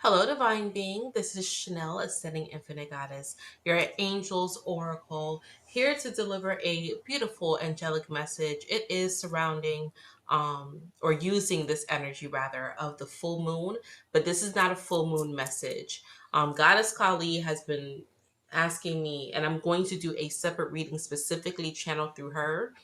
Hello, Divine Being. This is Chanel, Ascending Infinite Goddess, your Angel's Oracle, here to deliver a beautiful angelic message. It is surrounding or using this energy rather of the full moon, but this is not a full moon message. Goddess Kali has been asking me, and I'm going to do a separate reading specifically channeled through her,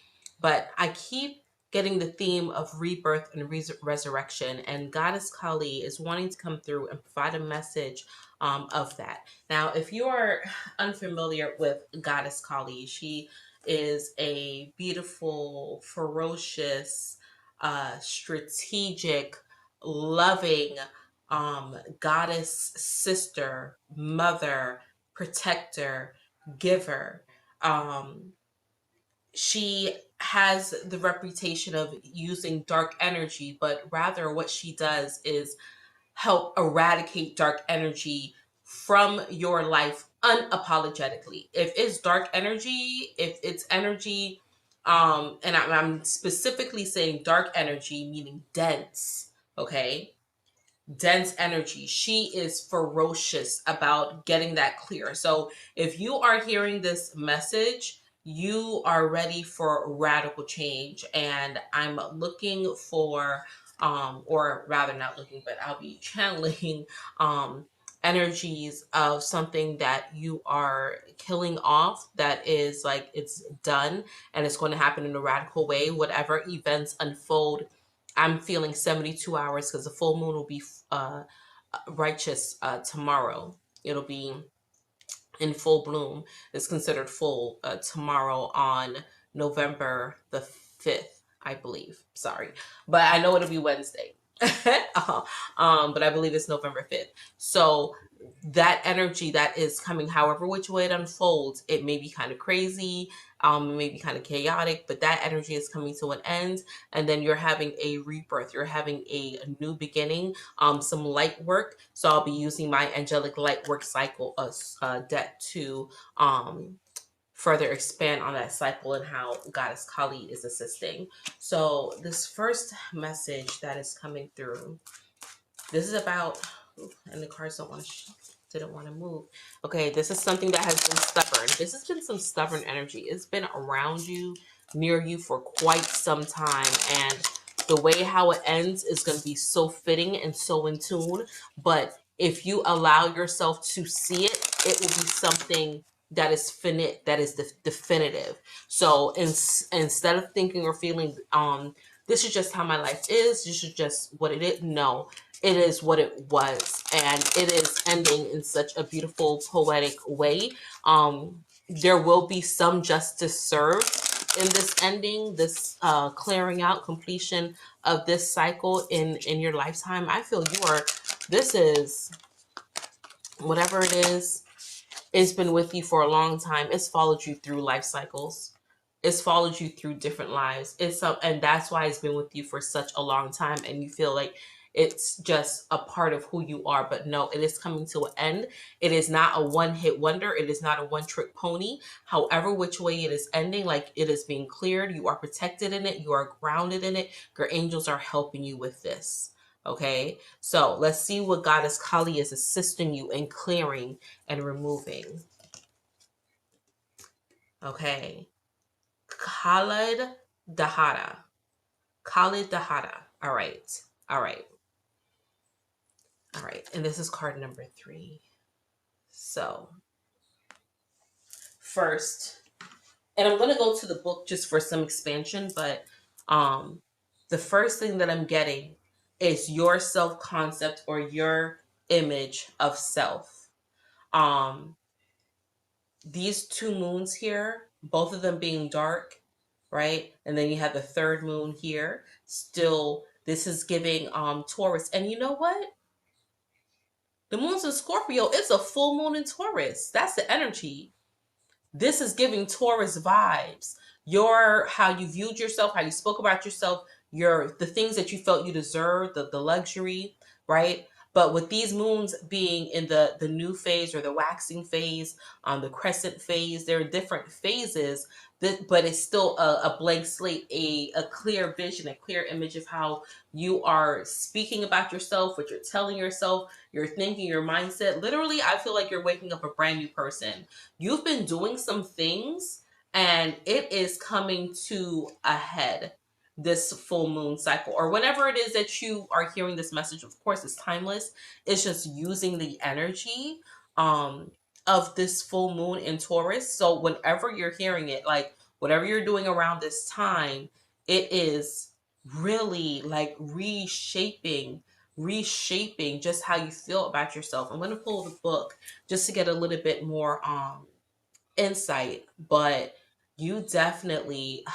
but I keep getting the theme of rebirth and resurrection, and Goddess Kali is wanting to come through and provide a message of that. Now, if you are unfamiliar with Goddess Kali, she is a beautiful, ferocious, strategic, loving goddess, sister, mother, protector, giver. She has the reputation of using dark energy, but rather what she does is help eradicate dark energy from your life unapologetically. If it's dark energy, if it's energy, and I'm specifically saying dark energy, meaning dense, okay? Dense energy. She is ferocious about getting that clear. So if you are hearing this message, you are ready for radical change. And I'm looking for, or rather not looking, but I'll be channeling energies of something that you are killing off that is like it's done and it's going to happen in a radical way. Whatever events unfold, I'm feeling 72 hours because the full moon will be uh, righteous tomorrow. It'll be in full bloom. It's considered full tomorrow on November the 5th, I believe. Sorry. But I know it'll be Wednesday. But I believe it's November 5th. So that energy that is coming, however which way it unfolds, it may be kind of crazy, it may be kind of chaotic, but that energy is coming to an end, and then you're having a rebirth, you're having a new beginning, some light work. So I'll be using my angelic light work cycle deck to further expand on that cycle and how Goddess Kali is assisting. So this first message that is coming through, this is about, and the cards didn't want to move. Okay, this is something that has been stubborn. This has been some stubborn energy. It's been around you, near you for quite some time, and the way how it ends is going to be so fitting and so in tune. But if you allow yourself to see it, it will be something that is finite, that is definitive. So instead of thinking or feeling, this is just how my life is, this is just what it is. No, it is what it was, and it is ending in such a beautiful, poetic way. There will be some justice served in this ending, this clearing out, completion of this cycle in your lifetime. I feel you are. This is whatever it is. It's been with you for a long time. It's followed you through life cycles. It's followed you through different lives. And that's why it's been with you for such a long time. And you feel like it's just a part of who you are. But no, it is coming to an end. It is not a one-hit wonder. It is not a one-trick pony. However, which way it is ending, like it is being cleared. You are protected in it. You are grounded in it. Your angels are helping you with this. Okay, so let's see what Goddess Kali is assisting you in clearing and removing. Okay. Khalid Dahada. Khalid Dahada. All right. All right. All right. And this is card number 3. So, first, and I'm going to go to the book just for some expansion, but the first thing that I'm getting is your self-concept or your image of self. Um, these two moons here, both of them being dark, right? And then you have the third moon here. Still, this is giving Taurus. And you know what? The moon's in Scorpio. It's a full moon in Taurus. That's the energy. This is giving Taurus vibes. Your how you viewed yourself, how you spoke about yourself, the things that you felt you deserved, the luxury, right? But with these moons being in the new phase or the waxing phase, the crescent phase, there are different phases. But it's still a blank slate, a clear vision, a clear image of how you are speaking about yourself, what you're telling yourself, your thinking, your mindset. Literally, I feel like you're waking up a brand new person. You've been doing some things and it is coming to a head this full moon cycle, or whenever it is that you are hearing this message. Of course, it's timeless. It's just using the energy um of this full moon in Taurus. So whenever you're hearing it, like whatever you're doing around this time, it is really like reshaping just how you feel about yourself. I'm going to pull the book just to get a little bit more insight, but you definitely,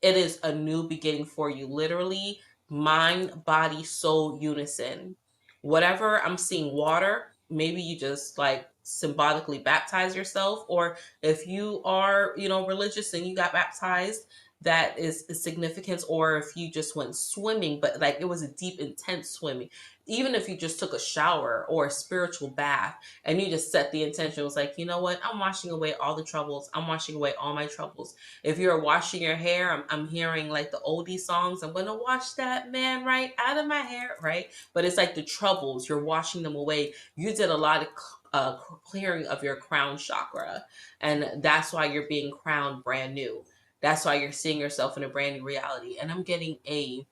it is a new beginning for you. Literally, mind, body, soul, unison. Whatever I'm seeing, water, maybe you just like symbolically baptize yourself. Or if you are, religious and you got baptized, that is significance. Or if you just went swimming, but like it was a deep, intense swimming. Even if you just took a shower or a spiritual bath and you just set the intention, it was like, you know what? I'm washing away all the troubles. I'm washing away all my troubles. If you're washing your hair, I'm hearing like the oldie songs. I'm gonna wash that man right out of my hair, right? But it's like the troubles, you're washing them away. You did a lot of clearing of your crown chakra, and that's why you're being crowned brand new. That's why you're seeing yourself in a brand new reality. And I'm getting a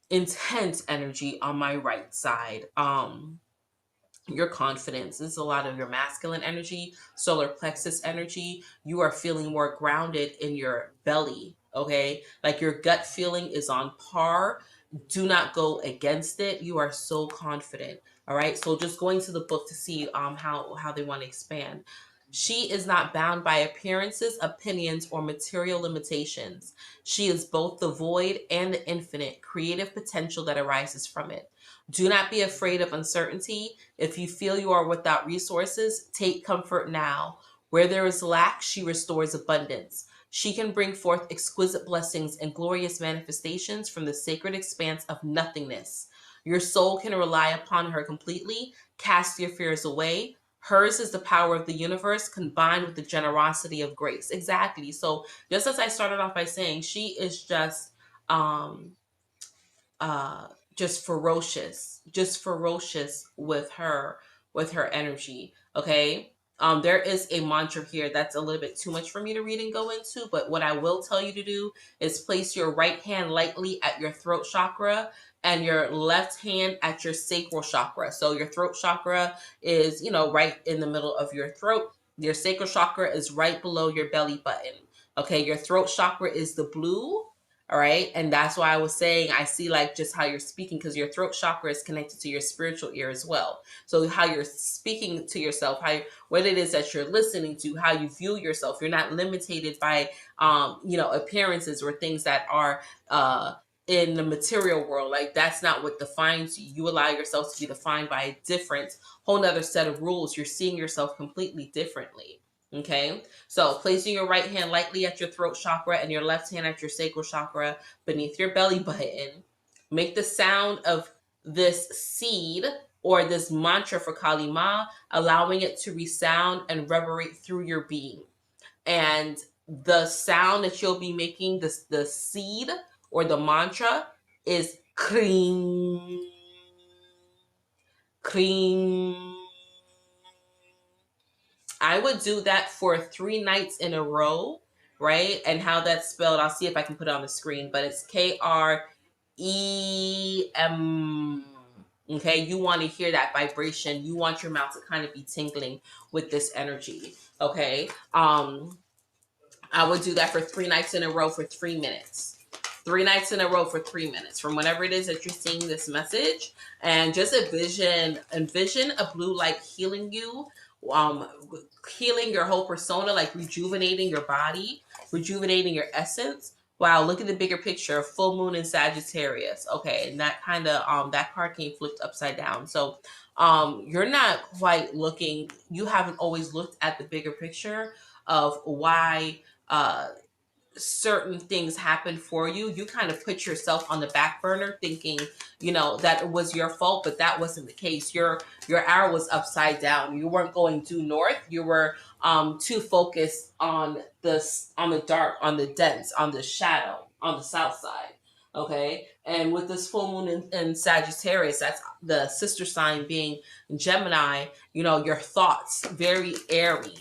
intense energy on my right side. Your confidence. This is a lot of your masculine energy, solar plexus energy. You are feeling more grounded in your belly, okay? Like your gut feeling is on par. Do not go against it. You are so confident. All right. So just going to the book to see how they want to expand. She is not bound by appearances, opinions, or material limitations. She is both the void and the infinite creative potential that arises from it. Do not be afraid of uncertainty. If you feel you are without resources, take comfort now. Where there is lack, she restores abundance. She can bring forth exquisite blessings and glorious manifestations from the sacred expanse of nothingness. Your soul can rely upon her completely. Cast your fears away. Hers is the power of the universe combined with the generosity of grace. Exactly. So just as I started off by saying, she is um uh just ferocious with her energy. Okay. There is a mantra here that's a little bit too much for me to read and go into, but what I will tell you to do is place your right hand lightly at your throat chakra and your left hand at your sacral chakra. So your throat chakra is, right in the middle of your throat. Your sacral chakra is right below your belly button. Okay, your throat chakra is the blue. All right. And that's why I was saying, I see like just how you're speaking, because your throat chakra is connected to your spiritual ear as well. So how you're speaking to yourself, what it is that you're listening to, how you view yourself. You're not limited by, appearances or things that are, in the material world. Like that's not what defines you. You allow yourself to be defined by a different, whole nother set of rules. You're seeing yourself completely differently. Okay. So placing your right hand lightly at your throat chakra and your left hand at your sacral chakra beneath your belly button. Make the sound of this seed or this mantra for Kali Ma, allowing it to resound and reverberate through your being. And the sound that you'll be making, the seed or the mantra, is kring, kring. I would do that for 3 nights in a row, right? And how that's spelled, I'll see if I can put it on the screen, but it's KREM. Okay, you want to hear that vibration. You want your mouth to kind of be tingling with this energy. Okay. I would do that for 3 nights in a row for 3 minutes. 3 nights in a row for 3 minutes from whenever it is that you're seeing this message, and just envision a blue light healing you, um, healing your whole persona, like rejuvenating your body, rejuvenating your essence. Wow, look at the bigger picture. Full moon in Sagittarius. Okay, and that kind of that card came flipped upside down. So you're not quite looking. You haven't always looked at the bigger picture of why certain things happen for you, you kind of put yourself on the back burner thinking, that it was your fault, but that wasn't the case. Your arrow was upside down. You weren't going due north. You were too focused on the dark, on the dense, on the shadow, on the south side. Okay. And with this full moon in Sagittarius, that's the sister sign being Gemini, your thoughts, very airy.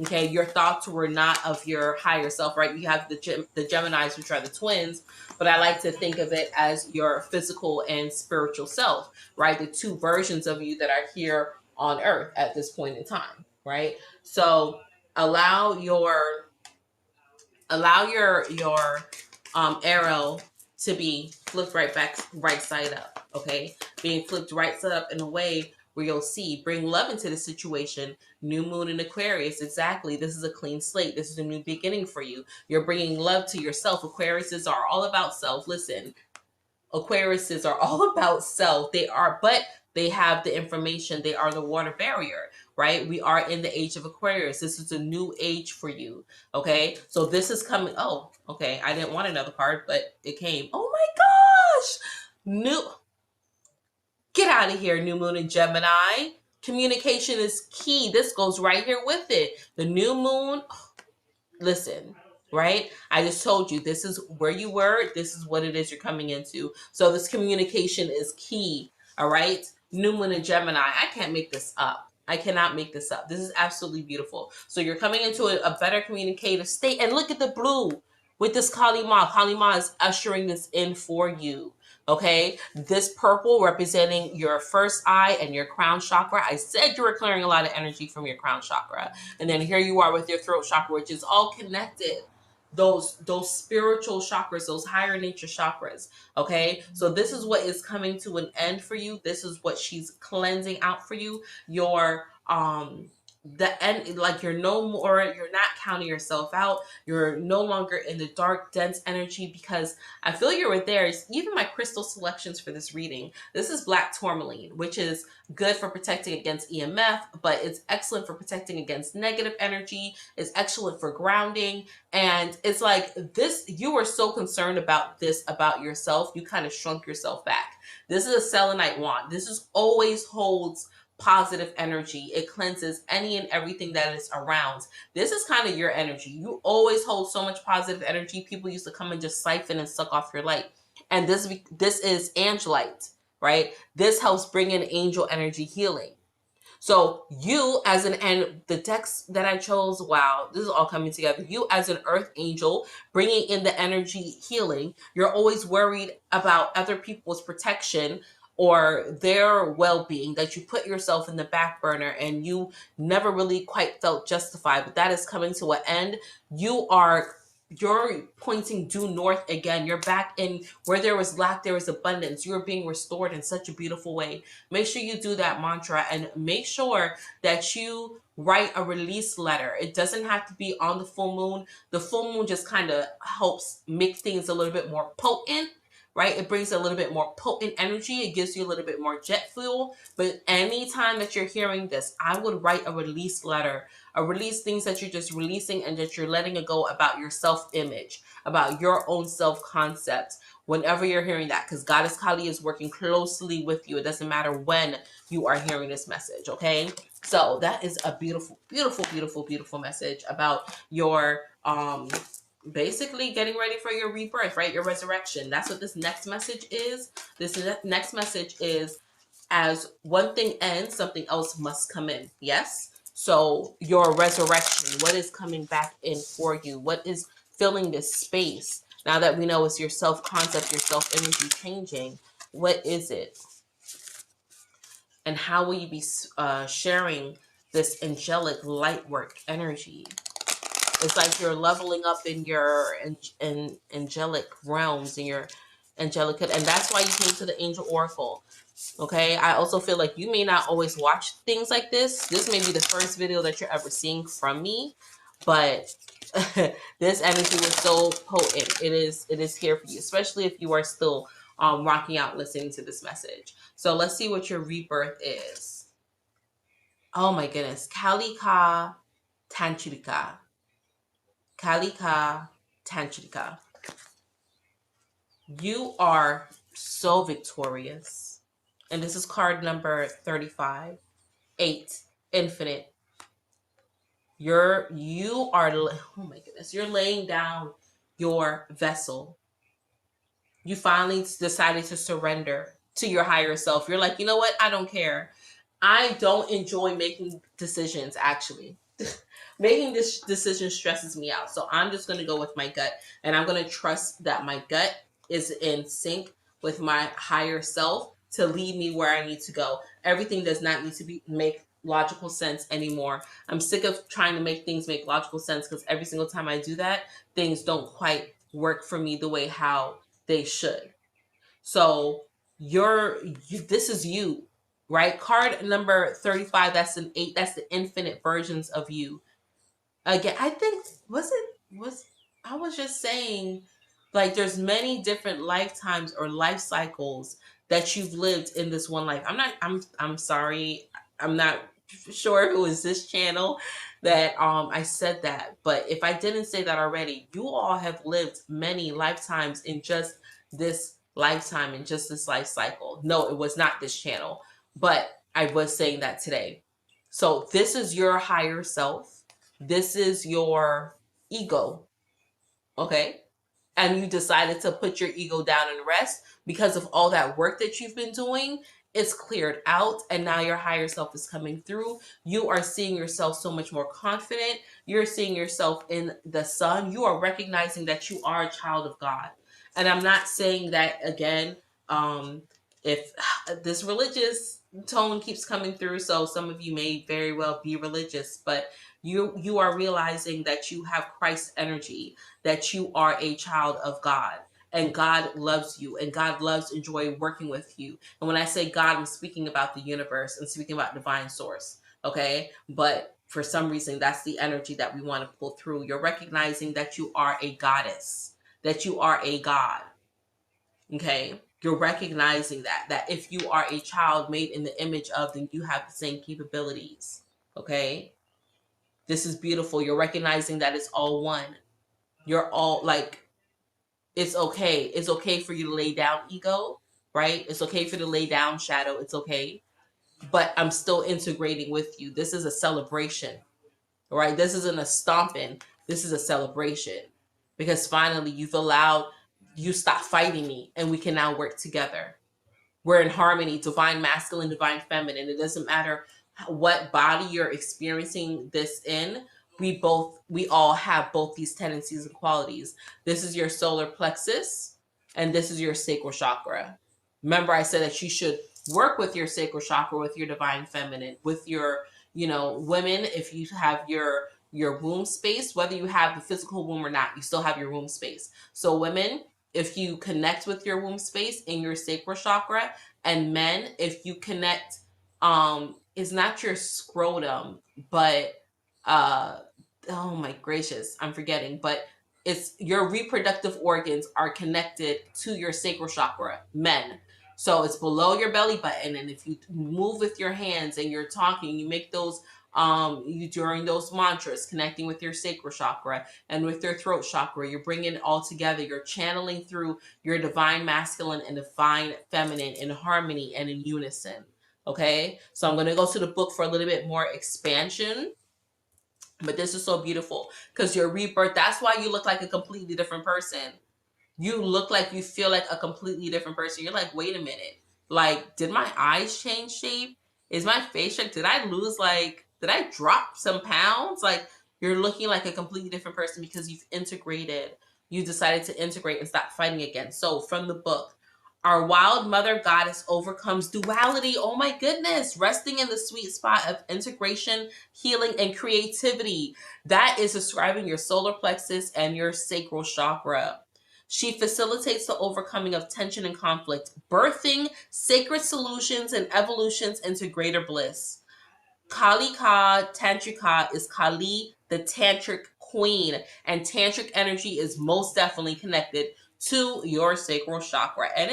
Okay, your thoughts were not of your higher self, right? You have the Geminis, which are the twins, but I like to think of it as your physical and spiritual self, right? The two versions of you that are here on Earth at this point in time, right? So allow your arrow to be flipped right side up. Okay, being flipped right side up in a way where you'll see, bring love into the situation. New moon in Aquarius, exactly. This is a clean slate. This is a new beginning for you. You're bringing love to yourself. Aquariuses are all about self. Listen, Aquariuses are all about self. But they have the information. They are the water barrier, right? We are in the age of Aquarius. This is a new age for you. Okay. So this is coming. Oh, okay. I didn't want another card, but it came. Oh my gosh. Get out of here, new moon in Gemini. Communication is key. This goes right here with it. The new moon, listen, right? I just told you this is where you were. This is what it is you're coming into. So this communication is key. All right. New moon in Gemini. I can't make this up. I cannot make this up. This is absolutely beautiful. So you're coming into a better communicative state. And look at the blue with this Kali Ma. Kali Ma is ushering this in for you. Okay, this purple representing your first eye and your crown chakra. I said you were clearing a lot of energy from your crown chakra. And then here you are with your throat chakra, which is all connected. Those spiritual chakras, those higher nature chakras. Okay. So this is what is coming to an end for you. This is what she's cleansing out for you. Your the end, like you're not counting yourself out. You're no longer in the dark, dense energy, because I feel you were there. Even my crystal selections for this reading, this is black tourmaline, which is good for protecting against EMF, but it's excellent for protecting against negative energy. It's excellent for grounding. And it's like this, you were so concerned about this, about yourself, you kind of shrunk yourself back. This is a selenite wand. This is always holds positive energy. It cleanses any and everything that is around. This is kind of your energy. You always hold so much positive energy. People used to come and just siphon and suck off your light. And this is angelite, right? This helps bring in angel energy healing. So you as and the decks that I chose, wow, this is all coming together. You as an earth angel, bringing in the energy healing. You're always worried about other people's protection or their well-being, that you put yourself in the back burner and you never really quite felt justified, but that is coming to an end. You're pointing due north again. You're back in where there was lack, there was abundance. You're being restored in such a beautiful way. Make sure you do that mantra and make sure that you write a release letter. It doesn't have to be on the full moon. The full moon just kind of helps make things a little bit more potent, right? It brings a little bit more potent energy. It gives you a little bit more jet fuel. But anytime that you're hearing this, I would write a release letter, a release things that you're just releasing and that you're letting it go about your self-image, about your own self-concept. Whenever you're hearing that, because Goddess Kali is working closely with you. It doesn't matter when you are hearing this message, okay? So that is a beautiful, beautiful, beautiful, beautiful message about your basically getting ready for your rebirth, right? Your resurrection. That's what this next message is. This next message is, as one thing ends, something else must come in. Yes? So your resurrection, what is coming back in for you? What is filling this space? Now that we know it's your self-concept, your self-energy changing, what is it? And how will you be sharing this angelic light work energy? It's like you're leveling up in your angelic realms, in your angelic, and that's why you came to the Angel Oracle. Okay, I also feel like you may not always watch things like this. This may be the first video that you're ever seeing from me, but this energy was so potent. It is here for you, especially if you are still rocking out listening to this message. So let's see what your rebirth is. Oh my goodness, Kalika Tantrika. Kalika Tantrika. You are so victorious. And this is card number 35. 8. Infinite. You are, oh my goodness, you're laying down your vessel. You finally decided to surrender to your higher self. You're like, you know what? I don't care. I don't enjoy making decisions, actually. Making this decision stresses me out. So I'm just going to go with my gut, and I'm going to trust that my gut is in sync with my higher self to lead me where I need to go. Everything does not need to make logical sense anymore. I'm sick of trying to make things make logical sense, because every single time I do that, things don't quite work for me the way how they should. So this is you, right? Card number 35, that's an 8, that's the infinite versions of you. Again, I think I was just saying, like, there's many different lifetimes or life cycles that you've lived in this one life. I'm sorry. I'm not sure if it was this channel that I said that, but if I didn't say that already, you all have lived many lifetimes in just this lifetime, in just this life cycle. No, it was not this channel, but I was saying that today. So this is your higher self. This is your ego. Okay? And you decided to put your ego down and rest because of all that work that you've been doing. It's cleared out, and now your higher self is coming through. You are seeing yourself so much more confident. You're seeing yourself in the sun. You are recognizing that you are a child of God. And I'm not saying that again, if this religious tone keeps coming through, so some of you may very well be religious, but you are realizing that you have Christ energy, that you are a child of God, and God loves you, and God loves enjoy working with you. And when I say God, I'm speaking about the universe and speaking about divine source. Okay, but for some reason, that's the energy that we want to pull through. You're recognizing that you are a goddess, that you are a god. Okay, you're recognizing that if you are a child made in the image of, then you have the same capabilities. Okay, this is beautiful. You're recognizing that it's all one. You're all like, it's okay. It's okay for you to lay down ego, right? It's okay for you to lay down shadow. It's okay. But I'm still integrating with you. This is a celebration, right? This isn't a stomping. This is a celebration, because finally you stop fighting me, and we can now work together. We're in harmony, divine masculine, divine feminine. It doesn't matter what body you're experiencing this in. We all have both these tendencies and qualities. This is your solar plexus, and this is your sacral chakra. Remember, I said that you should work with your sacral chakra, with your divine feminine, with your, women, if you have your womb space, whether you have the physical womb or not, you still have your womb space. So women, if you connect with your womb space in your sacral chakra, and men, if you connect, it's not your scrotum, but oh my gracious, I'm forgetting, but it's your reproductive organs are connected to your sacral chakra, men. So it's below your belly button, and if you move with your hands and you're talking, you make those you during those mantras, connecting with your sacral chakra and with your throat chakra, you're bringing it all together. You're channeling through your divine masculine and divine feminine in harmony and in unison. Okay, so I'm going to go to the book for a little bit more expansion, but this is so beautiful because your rebirth, that's why you look like a completely different person. You look like you feel like a completely different person. You're like, wait a minute. Like, did my eyes change shape? Is my face shape? Did I drop some pounds? Like, you're looking like a completely different person because you decided to integrate and stop fighting again. So from the book, our wild mother goddess overcomes duality. Oh my goodness. Resting in the sweet spot of integration, healing, and creativity. That is describing your solar plexus and your sacral chakra. She facilitates the overcoming of tension and conflict, birthing sacred solutions and evolutions into greater bliss. Kalika Tantrika is Kali, the tantric queen, and tantric energy is most definitely connected to your sacral chakra. And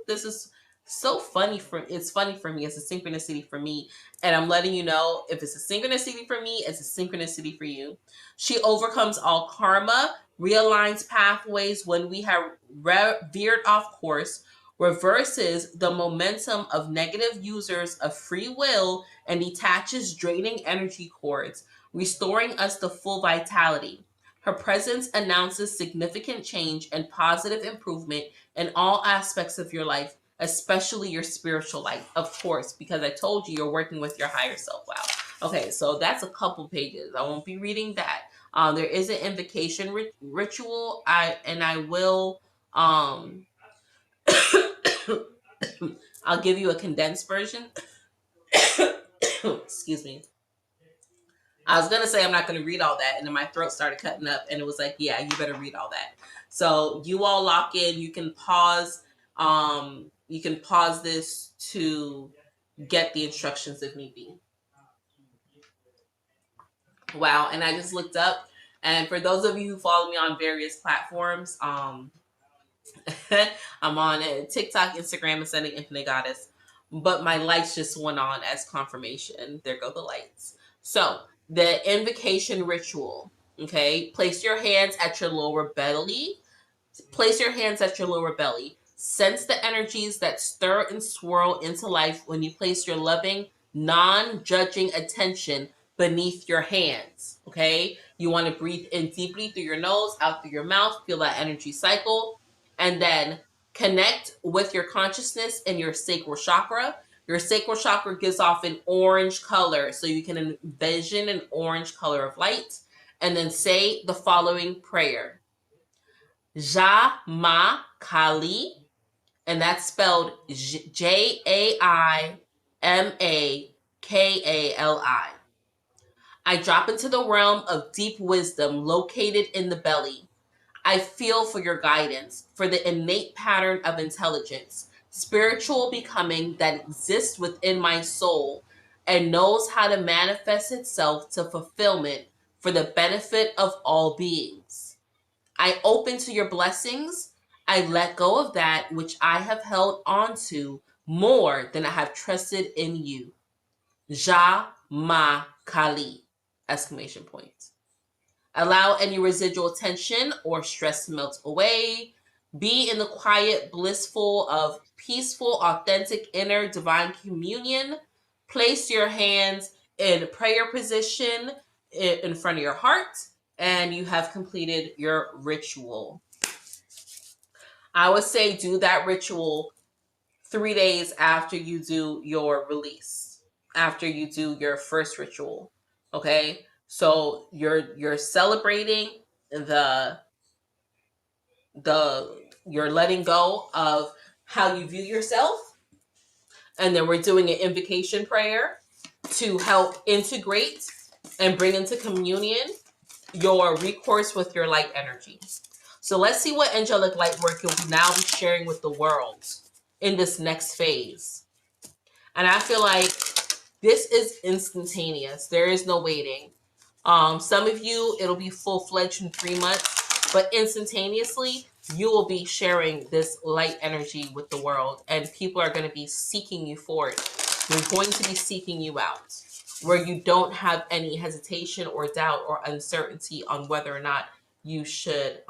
this is so funny it's funny for me. It's a synchronicity for me. And I'm letting you know, if it's a synchronicity for me, it's a synchronicity for you. She overcomes all karma, realigns pathways when we have veered off course, reverses the momentum of negative users of free will, and detaches draining energy cords, restoring us to full vitality. Her presence announces significant change and positive improvement in all aspects of your life, especially your spiritual life, of course, because I told you you're working with your higher self. Wow. Okay, so that's a couple pages. I won't be reading that. There is an invocation ritual. I will I'll give you a condensed version. Excuse me. I was gonna say I'm not gonna read all that, and then my throat started cutting up, and it was like, yeah, you better read all that. So you all lock in. You can pause. You can pause this to get the instructions if need be. Wow, and I just looked up, and for those of you who follow me on various platforms, I'm on TikTok, Instagram, Ascending Infinite Goddess. But my lights just went on as confirmation. There go the lights. So, the invocation ritual. Okay, place your hands at your lower belly. Place your hands at your lower belly. Sense the energies that stir and swirl into life when you place your loving, non judging attention beneath your hands. Okay, you want to breathe in deeply through your nose, out through your mouth, feel that energy cycle, and then connect with your consciousness and your sacral chakra. Your sacral chakra gives off an orange color, so you can envision an orange color of light, and then say the following prayer. Ja Ma Kali, and that's spelled Jaimakali. I drop into the realm of deep wisdom located in the belly. I feel for your guidance, for the innate pattern of intelligence, spiritual becoming that exists within my soul and knows how to manifest itself to fulfillment for the benefit of all beings. I open to your blessings. I let go of that which I have held onto more than I have trusted in you. Ja Ma Kali! Exclamation point. Allow any residual tension or stress to melt away. Be in the quiet, blissful, of peaceful, authentic inner divine communion. Place your hands in prayer position in front of your heart, and you have completed your ritual. I would say do that ritual 3 days after you do your release, after you do your first ritual. Okay, so you're celebrating the you're letting go of how you view yourself, and then we're doing an invocation prayer to help integrate and bring into communion your recourse with your light energy. So let's see what angelic light work you'll now be sharing with the world in this next phase. And I feel like this is instantaneous. There is no waiting. Some of you, it'll be full-fledged in 3 months, but instantaneously, you will be sharing this light energy with the world, and people are going to be seeking you for it. They're going to be seeking you out, where you don't have any hesitation or doubt or uncertainty on whether or not you should,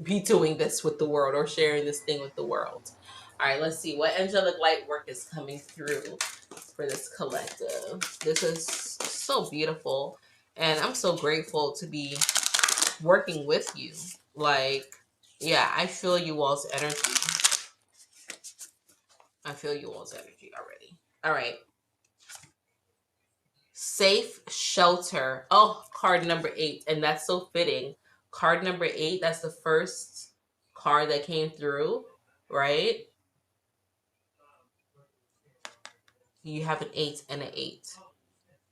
be doing this with the world or sharing this thing with the world. All right, let's see what angelic light work is coming through for this collective. This is so beautiful, and I'm so grateful to be working with you. Like, yeah, I feel you all's energy. I feel you all's energy already. All right. Safe shelter. Oh, card number 8, and that's so fitting. Card number 8, that's the first card that came through, right? You have an 8 and an 8.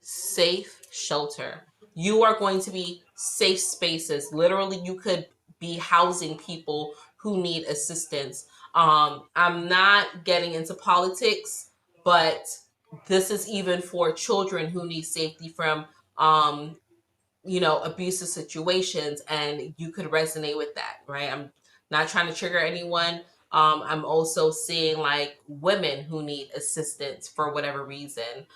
Safe shelter. You are going to be safe spaces. Literally, you could be housing people who need assistance. I'm not getting into politics, but this is even for children who need safety from abusive situations, and you could resonate with that, right? I'm not trying to trigger anyone. I'm also seeing like women who need assistance for whatever reason.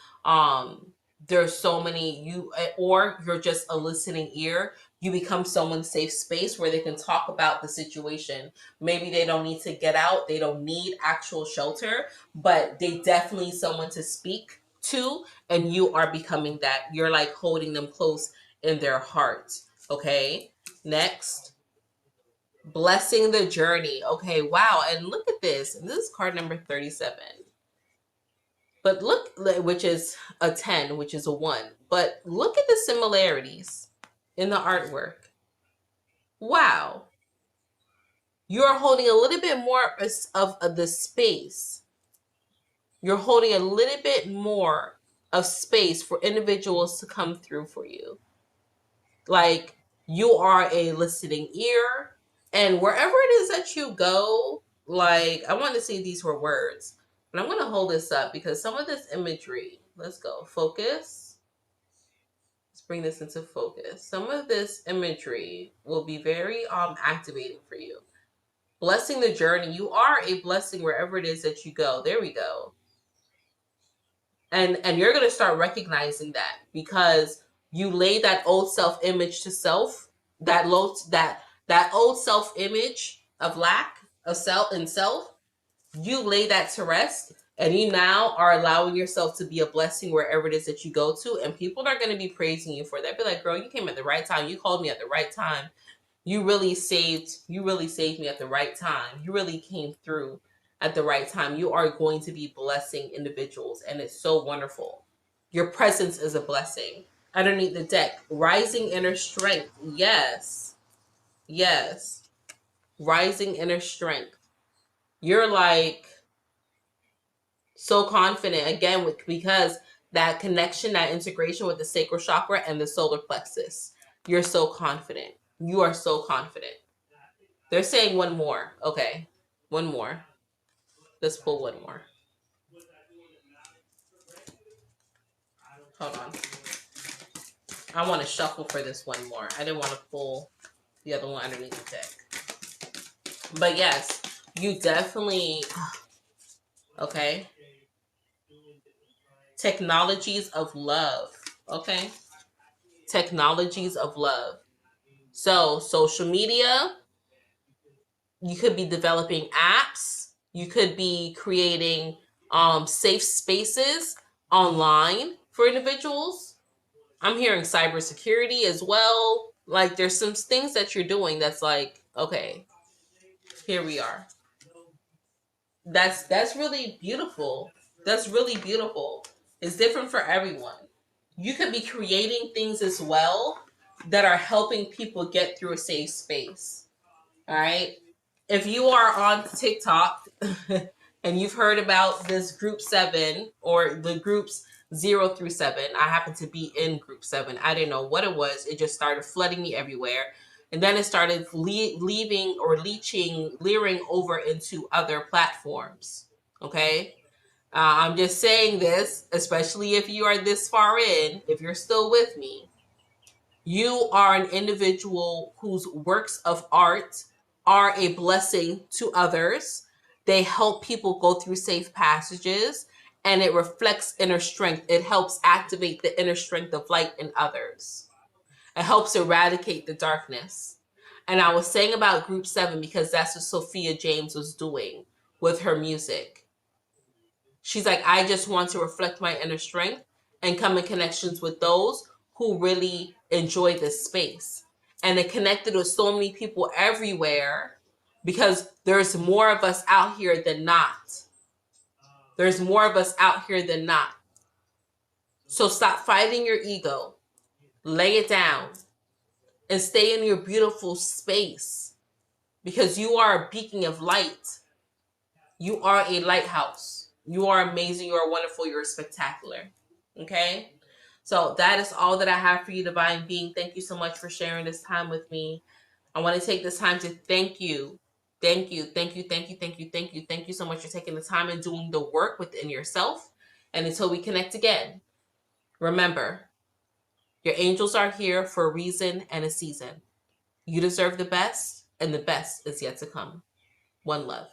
There's so many or you're just a listening ear You become someone's safe space where they can talk about the situation. Maybe they don't need to get out, they don't need actual shelter, but they definitely need someone to speak to, and you are becoming that. You're like holding them close in their heart. Okay, next. Blessing the journey. Okay, wow. And look at this. This is card number 37. But look, which is a 10, which is a 1. But look at the similarities in the artwork. Wow. You're holding a little bit more of the space. You're holding a little bit more of space for individuals to come through for you. Like, you are a listening ear, and wherever it is that you go, like, I want to see these were words, but I'm going to hold this up because some of this imagery, let's go, focus. Let's bring this into focus. Some of this imagery will be very activating for you. Blessing the journey. You are a blessing wherever it is that you go. There we go. And you're going to start recognizing that because you lay that old self-image to self, that old self-image of lack of self and self, you lay that to rest, and you now are allowing yourself to be a blessing wherever it is that you go to, and people are going to be praising you for that. Be like, girl, you came at the right time. You called me at the right time. You really saved me at the right time. You really came through at the right time. You are going to be blessing individuals, and it's so wonderful. Your presence is a blessing. Underneath the deck, rising inner strength. Yes. Yes. Rising inner strength. You're like so confident again because that connection, that integration with the sacral chakra and the solar plexus. You're so confident. You are so confident. They're saying one more. Okay. One more. Let's pull one more. Hold on. I want to shuffle for this one more. I didn't want to pull the other one underneath the deck. But yes, you definitely... Okay. Technologies of love. Okay. Technologies of love. So, social media, you could be developing apps. You could be creating safe spaces online for individuals. I'm hearing cybersecurity as well. Like, there's some things that you're doing that's like, okay, here we are. That's really beautiful. That's really beautiful. It's different for everyone. You could be creating things as well that are helping people get through a safe space. All right. If you are on TikTok and you've heard about this group 7 or the groups 0 through 7, I happen to be in group 7. I didn't know what it was. It just started flooding me everywhere. And then it started leaving or leering over into other platforms. Okay. I'm just saying this, especially if you are this far in, if you're still with me. You are an individual whose works of art are a blessing to others. They help people go through safe passages, and it reflects inner strength. It helps activate the inner strength of light in others. It helps eradicate the darkness. And I was saying about group 7 because that's what Sophia James was doing with her music. She's like, I just want to reflect my inner strength and come in connections with those who really enjoy this space. And it connected with so many people everywhere because there's more of us out here than not. There's more of us out here than not. So stop fighting your ego. Lay it down and stay in your beautiful space because you are a beacon of light. You are a lighthouse. You are amazing. You are wonderful. You're spectacular. Okay? So that is all that I have for you, divine being. Thank you so much for sharing this time with me. I want to take this time to thank you. Thank you. Thank you. Thank you. Thank you. Thank you. Thank you so much for taking the time and doing the work within yourself. And until we connect again, remember, your angels are here for a reason and a season. You deserve the best, and the best is yet to come. One love.